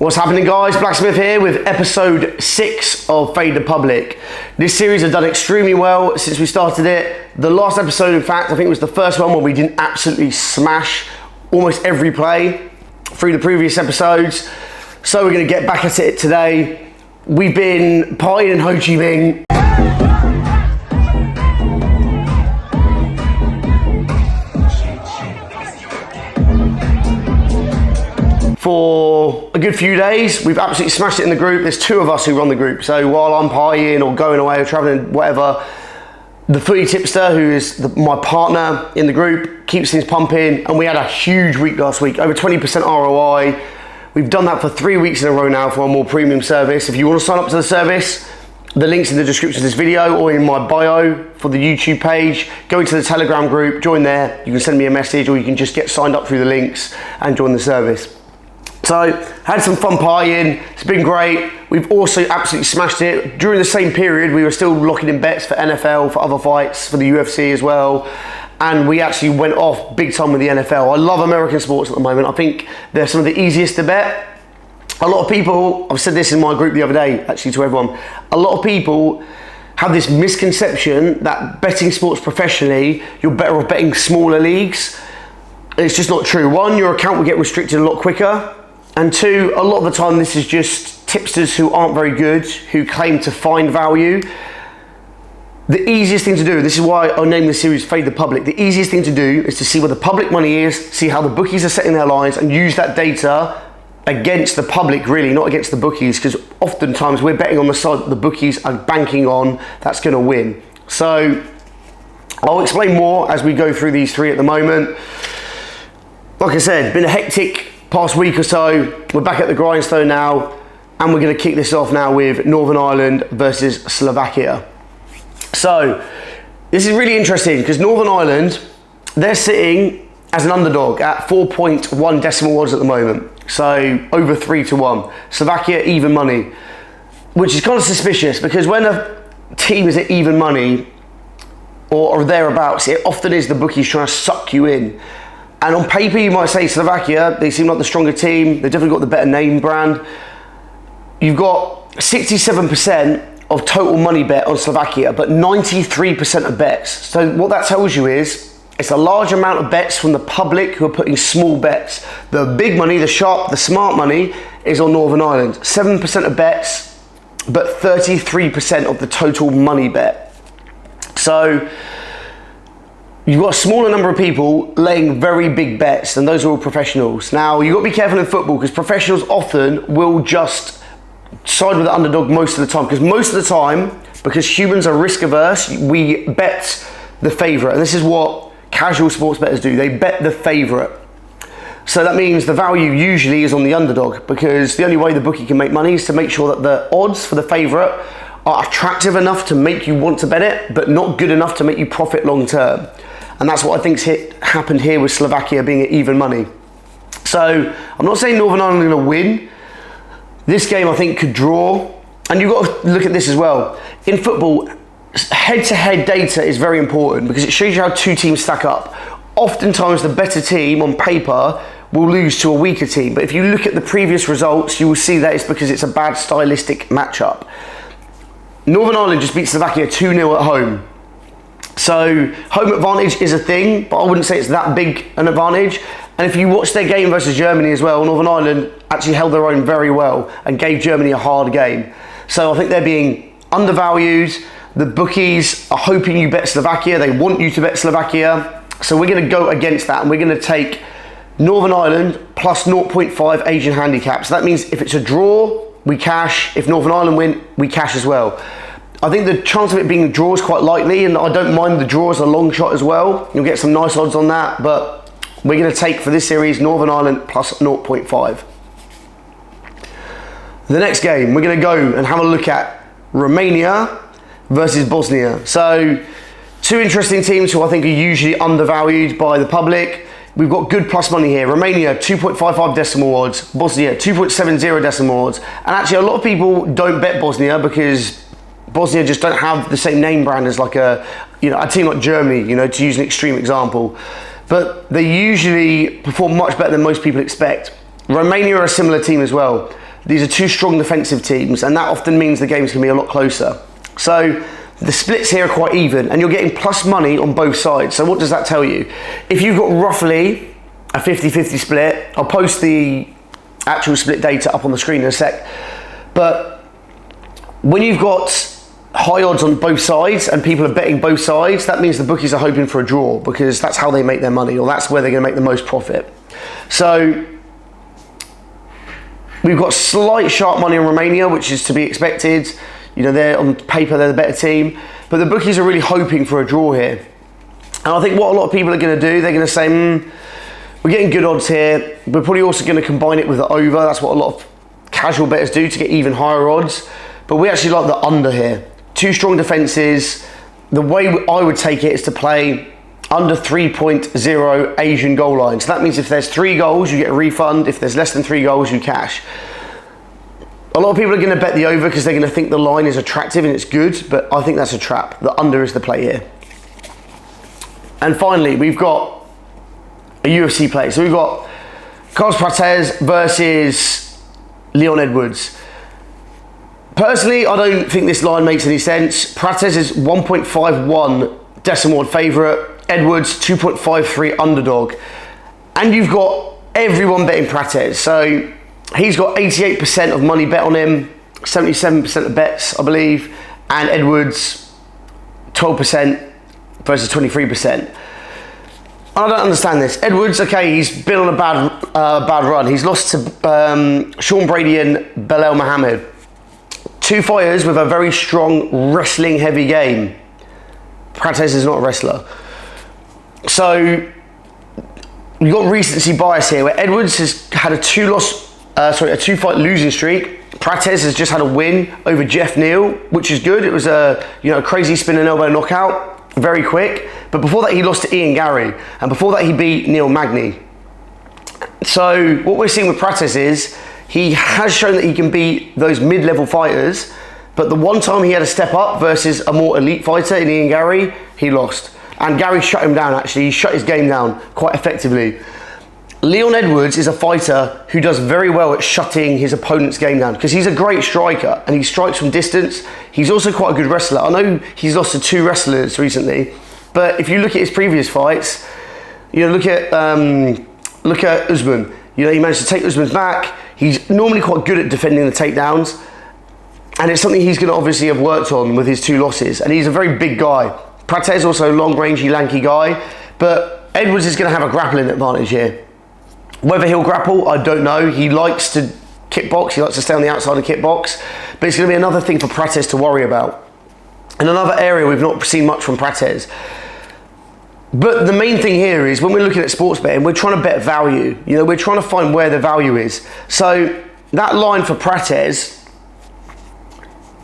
What's happening, guys? Blacksmith here with episode 6 of Fade the Public. This series has done extremely well since we started it. The last episode, in fact, I think was the first one where we didn't absolutely smash almost every play through the previous episodes. So we're going to get back at it today. We've been partying in Ho Chi Minh for a good few days. We've absolutely smashed it in the group. There's 2 of us who run the group. So while I'm partying or going away or traveling, whatever, the footy tipster, who is my partner in the group, keeps things pumping. And we had a huge week last week, over 20% ROI. We've done that for 3 weeks in a row now for a more premium service. If you want to sign up to the service, the link's in the description of this video or in my bio for the YouTube page. Go into the Telegram group, join there. You can send me a message or you can just get signed up through the links and join the service. So, had some fun partying, it's been great. We've also absolutely smashed it. During the same period, we were still locking in bets for NFL, for other fights, for the UFC as well. And we actually went off big time with the NFL. I love American sports at the moment. I think they're some of the easiest to bet. A lot of people, I've said this in my group the other day, actually to everyone, a lot of people have this misconception that betting sports professionally, you're better off betting smaller leagues. It's just not true. 1, your account will get restricted a lot quicker. And 2, a lot of the time this is just tipsters who aren't very good, who claim to find value. The easiest thing to do, this is why I named the series Fade the Public, the easiest thing to do is to see where the public money is, see how the bookies are setting their lines and use that data against the public really, not against the bookies, because oftentimes we're betting on the side that the bookies are banking on that's going to win. So I'll explain more as we go through these 3 at the moment. Like I said, been a hectic past week or so. We're back at the grindstone now, and we're going to kick this off now with Northern Ireland versus Slovakia. So this is really interesting because Northern Ireland, they're sitting as an underdog at 4.1 decimal odds at the moment, so over 3-1. Slovakia even money, which is kind of suspicious because when a team is at even money or thereabouts, it often is the bookies trying to suck you in. And on paper, you might say Slovakia, they seem like the stronger team. They've definitely got the better name brand. You've got 67% of total money bet on Slovakia, but 93% of bets. So what that tells you is it's a large amount of bets from the public who are putting small bets. The big money, the sharp, the smart money is on Northern Ireland. 7% of bets, but 33% of the total money bet. So you've got a smaller number of people laying very big bets, and those are all professionals. Now, you've got to be careful in football because professionals often will just side with the underdog most of the time. Because most of the time, because humans are risk averse, we bet the favourite. And this is what casual sports bettors do. They bet the favourite. So that means the value usually is on the underdog because the only way the bookie can make money is to make sure that the odds for the favourite are attractive enough to make you want to bet it, but not good enough to make you profit long term. And that's what I think's happened here with Slovakia being at even money. So I'm not saying Northern Ireland are going to win. This game I think could draw. And you've got to look at this as well. In football, head-to-head data is very important because it shows you how 2 teams stack up. Oftentimes the better team on paper will lose to a weaker team. But if you look at the previous results, you will see that it's because it's a bad stylistic matchup. Northern Ireland just beat Slovakia 2-0 at home. So home advantage is a thing, but I wouldn't say it's that big an advantage. And if you watch their game versus Germany as well, Northern Ireland actually held their own very well and gave Germany a hard game. So I think they're being undervalued. The bookies are hoping you bet Slovakia. They want you to bet Slovakia. So we're going to go against that and we're going to take Northern Ireland plus 0.5 Asian handicap. So that means if it's a draw, we cash. If Northern Ireland win, we cash as well. I think the chance of it being a draw is quite likely, and I don't mind the draw as a long shot as well. You'll get some nice odds on that, but we're going to take for this series Northern Ireland plus 0.5. The next game, we're going to go and have a look at Romania versus Bosnia. So 2 interesting teams who I think are usually undervalued by the public. We've got good plus money here. Romania, 2.55 decimal odds. Bosnia, 2.70 decimal odds. And actually a lot of people don't bet Bosnia because Bosnia just don't have the same name brand as like a team like Germany, to use an extreme example. But they usually perform much better than most people expect. Romania are a similar team as well. These are two strong defensive teams, and that often means the games can be a lot closer. So the splits here are quite even, and you're getting plus money on both sides. So what does that tell you? If you've got roughly a 50-50 split, I'll post the actual split data up on the screen in a sec, but when you've got high odds on both sides and people are betting both sides, that means the bookies are hoping for a draw, because that's how they make their money, or that's where they're going to make the most profit. So we've got slight sharp money on Romania, which is to be expected. You know, they're on paper, they're the better team, but the bookies are really hoping for a draw here. And I think what a lot of people are going to do, they're going to say, we're getting good odds here. We're probably also going to combine it with the over. That's what a lot of casual bettors do to get even higher odds. But we actually like the under here. Two strong defenses. The way I would take it is to play under 3.0 Asian goal line. So that means if there's 3 goals, you get a refund. If there's less than 3 goals, you cash. A lot of people are going to bet the over because they're going to think the line is attractive and it's good, but I think that's a trap. The under is the play here. And finally, we've got a UFC play. So we've got Carlos Prates versus Leon Edwards. Personally, I don't think this line makes any sense. Prates is 1.51 decimal odd favourite, Edwards 2.53 underdog. And you've got everyone betting Prates. So he's got 88% of money bet on him, 77% of bets, I believe, and Edwards 12% versus 23%. I don't understand this. Edwards, okay, he's been on a bad run. He's lost to Sean Brady and Belal Muhammad. 2 fighters with a very strong wrestling heavy game. Prates is not a wrestler. So you've got recency bias here, where Edwards has had a 2-fight losing streak. Prates has just had a win over Jeff Neal, which is good. It was a crazy spin and elbow knockout, very quick. But before that, he lost to Ian Gary, and before that, he beat Neil Magny. So what we're seeing with Prates is he has shown that he can beat those mid-level fighters, but the one time he had to step up versus a more elite fighter in Ian Gary, he lost. And Gary shut him down, actually. He shut his game down quite effectively. Leon Edwards is a fighter who does very well at shutting his opponent's game down, because he's a great striker and he strikes from distance. He's also quite a good wrestler. I know he's lost to 2 wrestlers recently, but if you look at his previous fights, look at Usman. He managed to take Usman's back. He's normally quite good at defending the takedowns, and it's something he's going to obviously have worked on with his 2 losses. And he's a very big guy. Prates also a long-rangey, lanky guy, but Edwards is going to have a grappling advantage here. Whether he'll grapple, I don't know. He likes to kickbox. He likes to stay on the outside of kickbox, but it's going to be another thing for Prates to worry about. And another area we've not seen much from Prates. But the main thing here is when we're looking at sports betting, we're trying to bet value. We're trying to find where the value is. So that line for Prates,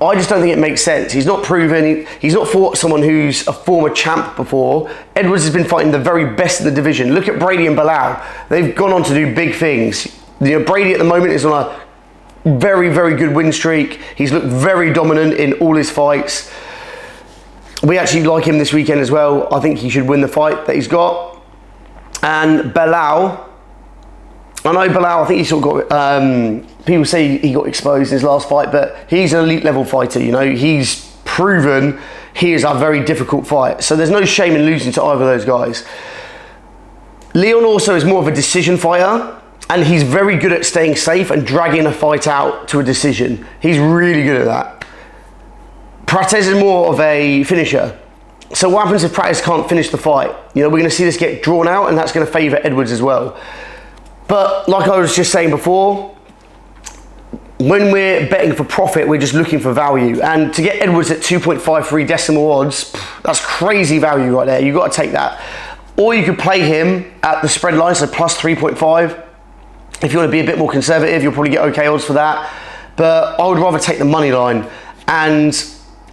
I just don't think it makes sense. He's not proven, he's not fought someone who's a former champ before. Edwards has been fighting the very best in the division. Look at Brady and Belal. They've gone on to do big things. Brady at the moment is on a very, very good win streak. He's looked very dominant in all his fights. We actually like him this weekend as well. I think he should win the fight that he's got. And Belal, I think he sort of got, people say he got exposed in his last fight, but he's an elite level fighter, He's proven he is a very difficult fight. So there's no shame in losing to either of those guys. Leon also is more of a decision fighter, and he's very good at staying safe and dragging a fight out to a decision. He's really good at that. Prates is more of a finisher. So what happens if Prates can't finish the fight? We're going to see this get drawn out, and that's going to favour Edwards as well. But like I was just saying before, when we're betting for profit, we're just looking for value. And to get Edwards at 2.53 decimal odds, that's crazy value right there. You've got to take that. Or you could play him at the spread line, so plus 3.5. If you want to be a bit more conservative, you'll probably get okay odds for that. But I would rather take the money line. And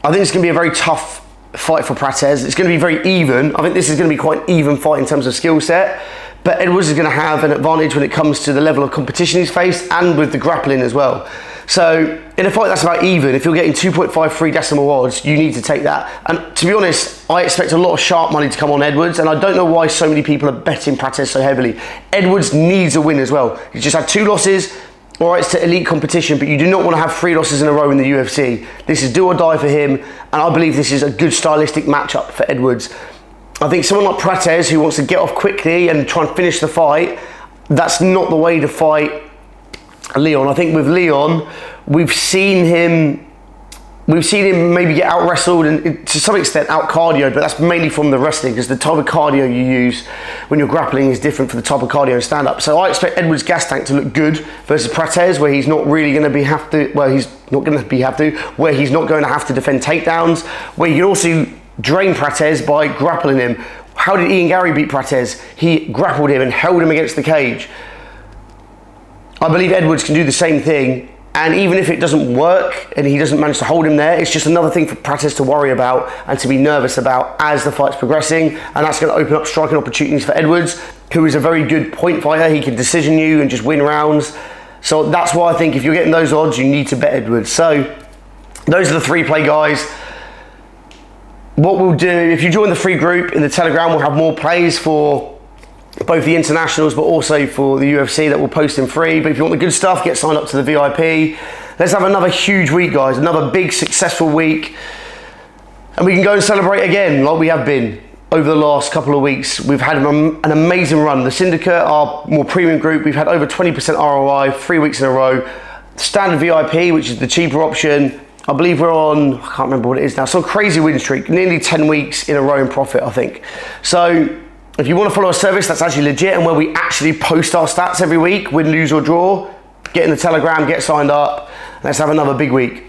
I think it's going to be a very tough fight for Prates. It's going to be very even. I think this is going to be quite an even fight in terms of skill set. But Edwards is going to have an advantage when it comes to the level of competition he's faced and with the grappling as well. So in a fight that's about even, if you're getting 2.53 decimal odds, you need to take that. And to be honest, I expect a lot of sharp money to come on Edwards, and I don't know why so many people are betting Prates so heavily. Edwards needs a win as well. He's just had 2 losses. all right, it's to elite competition, but you do not want to have 3 losses in a row in the UFC. This is do or die for him, and I believe this is a good stylistic matchup for Edwards. I think someone like Prates, who wants to get off quickly and try and finish the fight, that's not the way to fight Leon. I think with Leon, we've seen him maybe get out wrestled and to some extent out cardio, but that's mainly from the wrestling, because the type of cardio you use when you're grappling is different from the type of cardio in stand up. So I expect Edwards' gas tank to look good versus Prates, where he's not really going to where he's not going to have to defend takedowns, where you can also drain Prates by grappling him. How did Ian Gary beat Prates? He grappled him and held him against the cage. I believe Edwards can do the same thing, and even if it doesn't work and he doesn't manage to hold him there, it's just another thing for Prates to worry about and to be nervous about as the fight's progressing, and that's going to open up striking opportunities for Edwards, who is a very good point fighter. He can decision you and just win rounds. So that's why I think if you're getting those odds, you need to bet Edwards. So those are the 3 play guys. What we'll do, if you join the free group in the Telegram, we'll have more plays for both the internationals, but also for the UFC that we'll post in free. But if you want the good stuff, get signed up to the VIP. Let's have another huge week, guys. Another big, successful week. And we can go and celebrate again like we have been over the last couple of weeks. We've had an amazing run. The Syndicate, our more premium group, we've had over 20% ROI, 3 weeks in a row. Standard VIP, which is the cheaper option, I believe we're on, I can't remember what it is now, some crazy win streak, nearly 10 weeks in a row in profit, I think. So if you want to follow a service that's actually legit and where we actually post our stats every week, win, lose or draw, get in the Telegram, get signed up. Let's have another big week.